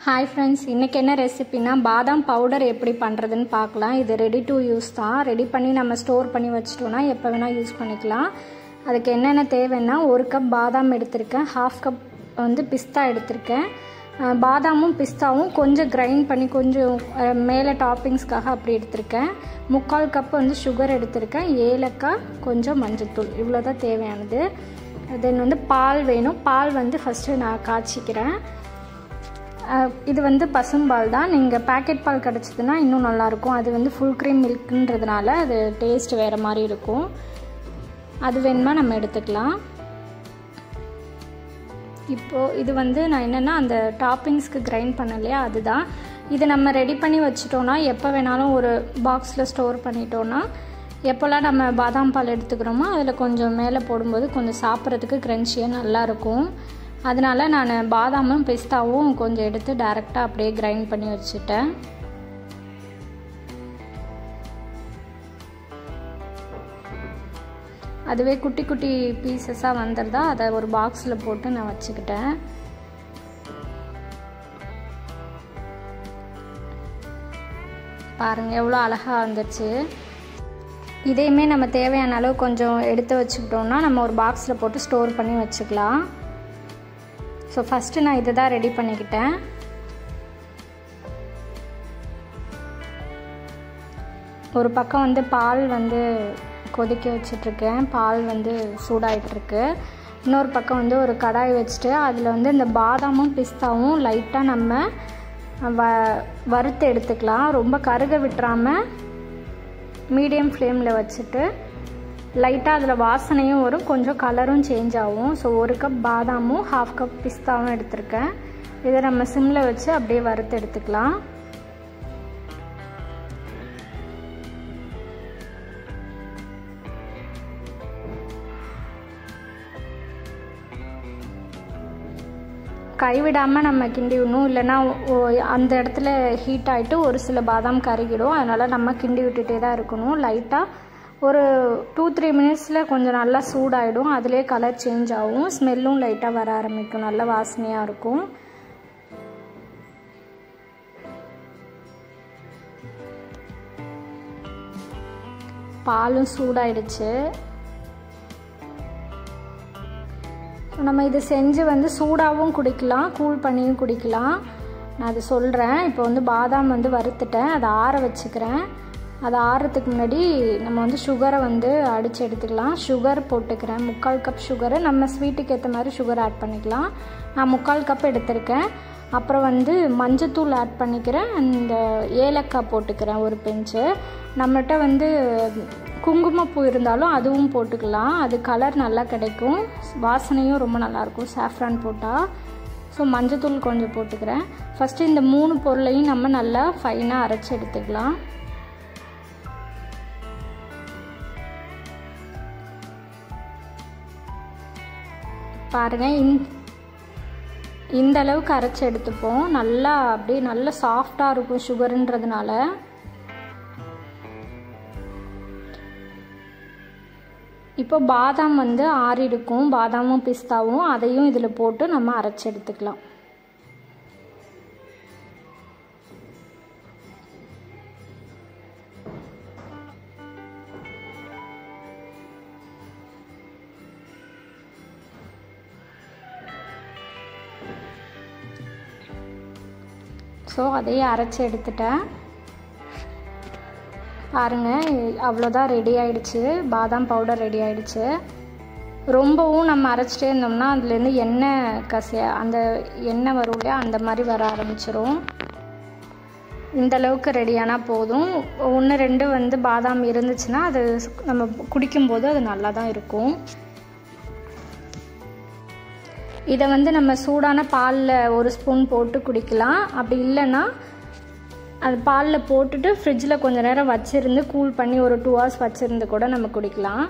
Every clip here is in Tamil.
ஹாய் ஃப்ரெண்ட்ஸ், இன்றைக்கி என்ன ரெசிபினா பாதாம் பவுடர் எப்படி பண்ணுறதுன்னு பார்க்கலாம். இது ரெடி டு யூஸ் தான். ரெடி பண்ணி நம்ம ஸ்டோர் பண்ணி வச்சிட்டோன்னா எப்போ வேணால் யூஸ் பண்ணிக்கலாம். அதுக்கு என்னென்ன தேவைன்னா, 1 கப் பாதாம் எடுத்திருக்கேன், 1/2 கப் வந்து பிஸ்தா எடுத்திருக்கேன். பாதாமும் பிஸ்தாவும் கொஞ்சம் கிரைண்ட் பண்ணி கொஞ்சம் மேலே டாப்பிங்ஸ்க்காக அப்படி எடுத்திருக்கேன். 3/4 கப் வந்து சுகர் எடுத்திருக்கேன், ஏலக்காய், கொஞ்சம் மஞ்சள்தூள், இவ்வளோ தான் தேவையானது. தென் வந்து பால் வேணும். பால் வந்து ஃபஸ்ட்டு நான் காய்ச்சிக்கிறேன். இது வந்து பசும்பால் தான். நீங்கள் பேக்கெட் பால் கிடச்சிதுன்னா இன்னும் நல்லாயிருக்கும். அது வந்து ஃபுல் க்ரீம் மில்க்குன்றதுனால அது டேஸ்ட் வேறு மாதிரி இருக்கும். அது வேணுமா நம்ம எடுத்துக்கலாம். இப்போது இது வந்து நான் என்னென்னா அந்த டாப்பிங்ஸ்க்கு கிரைண்ட் பண்ணலையா, அதுதான். இது நம்ம ரெடி பண்ணி வச்சிட்டோன்னா எப்போ வேணாலும் ஒரு பாக்ஸில் ஸ்டோர் பண்ணிட்டோன்னா எப்போல்லாம் நம்ம பாதாம் பால் எடுத்துக்கிறோமோ அதில் கொஞ்சம் மேலே போடும்போது கொஞ்சம் சாப்பிட்றதுக்கு க்ரன்ச்சியாக நல்லாயிருக்கும். அதனால் நான் பாதாமும் பிஸ்தாவும் கொஞ்சம் எடுத்து டைரெக்டாக அப்படியே கிரைண்ட் பண்ணி வச்சுட்டேன். அதுவே குட்டி குட்டி பீசஸாக வந்துடுதா, அதை ஒரு பாக்ஸில் போட்டு நான் வச்சுக்கிட்டேன். பாருங்கள் எவ்வளோ அழகாக வந்துடுச்சு. இதையுமே நம்ம தேவையான அளவு கொஞ்சம் எடுத்து வச்சுக்கிட்டோம்னா நம்ம ஒரு பாக்ஸில் போட்டு ஸ்டோர் பண்ணி வச்சுக்கலாம். ஸோ ஃபஸ்ட்டு நான் இதை தான் ரெடி பண்ணிக்கிட்டேன். ஒரு பக்கம் வந்து பால் வந்து கொதிக்க வச்சிட்ருக்கேன். பால் வந்து சூடாகிட்ருக்கு. இன்னொரு பக்கம் வந்து ஒரு கடாய் வச்சுட்டு அதில் வந்து இந்த பாதாமும் பிஸ்தாவும் லைட்டாக நம்ம வறுத்து எடுத்துக்கலாம். ரொம்ப கருக விட்டுறாமல் மீடியம் ஃப்ளேமில் வச்சுட்டு லைட்டாக அதில் வாசனையும் வரும், கொஞ்சம் கலரும் சேஞ்ச் ஆகும். ஸோ 1 கப் பாதாமும் 1/2 கப் பிஸ்தாவும் எடுத்திருக்கேன். இதை நம்ம சிம்மில் வச்சு அப்படியே வறுத்து எடுத்துக்கலாம். கைவிடாமல் நம்ம கிண்டி விடணும், இல்லைன்னா அந்த இடத்துல ஹீட் ஆகிட்டு ஒரு சில பாதாம் கருகிடும். அதனால் நம்ம கிண்டி விட்டுட்டே தான் இருக்கணும். லைட்டாக ஒரு 2-3 மினிட்ஸில் கொஞ்சம் நல்லா சூடாகிடும். அதிலே கலர் சேஞ்ச் ஆகும், ஸ்மெல்லும் லைட்டாக வர ஆரம்பிக்கும், நல்ல வாசனையாக இருக்கும். பாலும் சூடாயிடுச்சு. நம்ம இது செஞ்சு வந்து சூடாகவும் குடிக்கலாம், கூல் பண்ணியும் குடிக்கலாம். நான் அது சொல்கிறேன். இப்போ வந்து பாதாம் வந்து வறுத்துட்டேன், அதை ஆற வச்சுக்கிறேன். அது ஆறுறதுக்கு முன்னாடி நம்ம வந்து சுகரை வந்து அடித்து எடுத்துக்கலாம். சுகர் போட்டுக்கிறேன், 3/4 கப் சுகரு. நம்ம ஸ்வீட்டுக்கு ஏற்ற மாதிரி சுகர் ஆட் பண்ணிக்கலாம். நான் 3/4 கப் எடுத்திருக்கேன். அப்புறம் வந்து மஞ்சத்தூள் ஆட் பண்ணிக்கிறேன். அந்த ஏலக்காய் போட்டுக்கிறேன் ஒரு பிஞ்சு. நம்மகிட்ட வந்து குங்குமப்பூ இருந்தாலும் அதுவும் போட்டுக்கலாம், அது கலர் நல்லா கிடைக்கும், வாசனையும் ரொம்ப நல்லாயிருக்கும் சாஃப்ரான் போட்டால். ஸோ மஞ்சத்தூள் கொஞ்சம் போட்டுக்கிறேன். ஃபஸ்ட்டு இந்த 3 பொருளையும் நம்ம நல்லா ஃபைனாக அரைச்சி எடுத்துக்கலாம். பாருங்கள், இந்த அளவுக்கு அரைச்சி எடுத்துப்போம். நல்லா அப்படியே நல்லா சாஃப்டாக இருக்கும் சுகருன்றதுனால. இப்போ பாதாம் வந்து ஆறி இருக்கும், பாதாமும் பிஸ்தாவும், அதையும் இதில் போட்டு நம்ம அரைச்சி எடுத்துக்கலாம். ஸோ அதையே அரைச்சி எடுத்துட்டேன். பாருங்கள், அவ்வளோதான், ரெடி ஆகிடுச்சு. பாதாம் பவுடர் ரெடி ஆகிடுச்சு. ரொம்பவும் நம்ம அரைச்சிட்டே இருந்தோம்னா அதுலேருந்து எண்ணெய் அந்த எண்ணெய் வரும் இல்லையா, அந்த மாதிரி வர ஆரம்பிச்சிரும். இந்தளவுக்கு ரெடியானால் போதும். 1-2 வந்து பாதாம் இருந்துச்சுன்னா அது நம்ம குடிக்கும்போது அது நல்லா தான் இருக்கும். இதை வந்து நம்ம சூடான பாலில் 1 ஸ்பூன் போட்டு குடிக்கலாம். அப்படி இல்லைன்னா அது பாலில் போட்டுட்டு ஃப்ரிட்ஜில் கொஞ்சம் நேரம் வச்சுருந்து கூல் பண்ணி ஒரு 2 ஹவர்ஸ் வச்சுருந்து கூட நம்ம குடிக்கலாம்.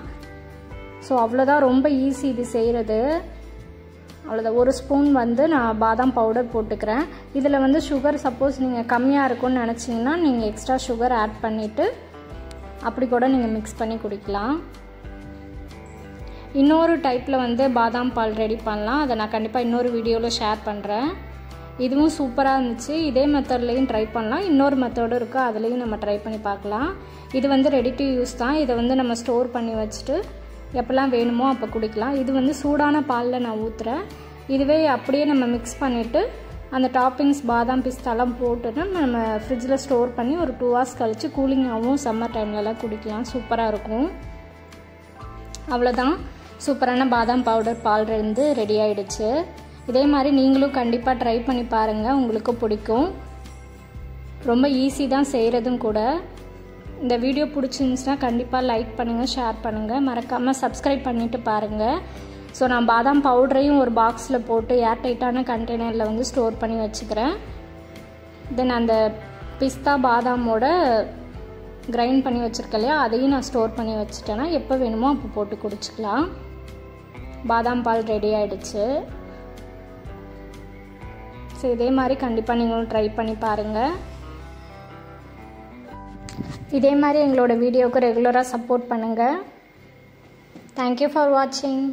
ஸோ அவ்வளோதான், ரொம்ப ஈஸி இது செய்கிறது. அவ்வளோதான். 1 ஸ்பூன் வந்து நான் பாதாம் பவுடர் போட்டுக்கிறேன். இதில் வந்து சுகர் சப்போஸ் நீங்கள் கம்மியாக இருக்கும்னு நினச்சிங்கன்னா நீங்கள் எக்ஸ்ட்ரா சுகர் ஆட் பண்ணிவிட்டு அப்படி கூட நீங்கள் மிக்ஸ் பண்ணி குடிக்கலாம். இன்னொரு டைப்பில் வந்து பாதாம் பால் ரெடி பண்ணலாம், அதை நான் கண்டிப்பாக இன்னொரு வீடியோவில் ஷேர் பண்ணுறேன். இதுவும் சூப்பராக இருந்துச்சு. இதே மெத்தட்லேயும் ட்ரை பண்ணலாம். இன்னொரு மெத்தடும் இருக்குது, அதுலேயும் நம்ம ட்ரை பண்ணி பார்க்கலாம். இது வந்து ரெடி டு யூஸ் தான். இதை வந்து நம்ம ஸ்டோர் பண்ணி வச்சுட்டு எப்போல்லாம் வேணுமோ அப்போ குடிக்கலாம். இது வந்து சூடான பாலில் நான் ஊற்றுறேன். இதுவே அப்படியே நம்ம மிக்ஸ் பண்ணிவிட்டு அந்த டாப்பிங்ஸ் பாதாம் பிஸ்தாலாம் போட்டுட்டு நம்ம ஃப்ரிட்ஜில் ஸ்டோர் பண்ணி ஒரு 2 hours கழித்து கூலிங்காகவும் சம்மர் டைம்லலாம் குடிக்கலாம். சூப்பராக இருக்கும். அவ்வளோதான், சூப்பரான பாதாம் பவுடர் பால் வந்து ரெடி ஆகிடுச்சு. இதே மாதிரி நீங்களும் கண்டிப்பாக ட்ரை பண்ணி பாருங்கள், உங்களுக்கு பிடிக்கும். ரொம்ப ஈஸி தான் செய்கிறதும் கூட. இந்த வீடியோ பிடிச்சிருந்துச்சுன்னா கண்டிப்பாக லைக் பண்ணுங்கள், ஷேர் பண்ணுங்கள், மறக்காமல் சப்ஸ்கிரைப் பண்ணிவிட்டு பாருங்கள். ஸோ நான் பாதாம் பவுடரையும் ஒரு பாக்ஸில் போட்டு ஏர்டைட்டான கண்டெய்னரில் வந்து ஸ்டோர் பண்ணி வச்சுக்கிறேன். தென் அந்த பிஸ்தா பாதாமோட கிரைண்ட் பண்ணி வச்சுருக்கேன் இல்லையா, அதையும் நான் ஸ்டோர் பண்ணி வச்சுட்டேன்னா எப்போ வேணுமோ அப்போ போட்டு குடிச்சிக்கலாம். பாதாம் பால் ரெடி ஆகிடுச்சு. ஸோ இதே மாதிரி கண்டிப்பாக நீங்களும் ட்ரை பண்ணி பாருங்கள். இதே மாதிரி எங்களோட வீடியோவுக்கு ரெகுலராக சப்போர்ட் பண்ணுங்கள். தேங்க்யூ ஃபார் வாட்சிங்.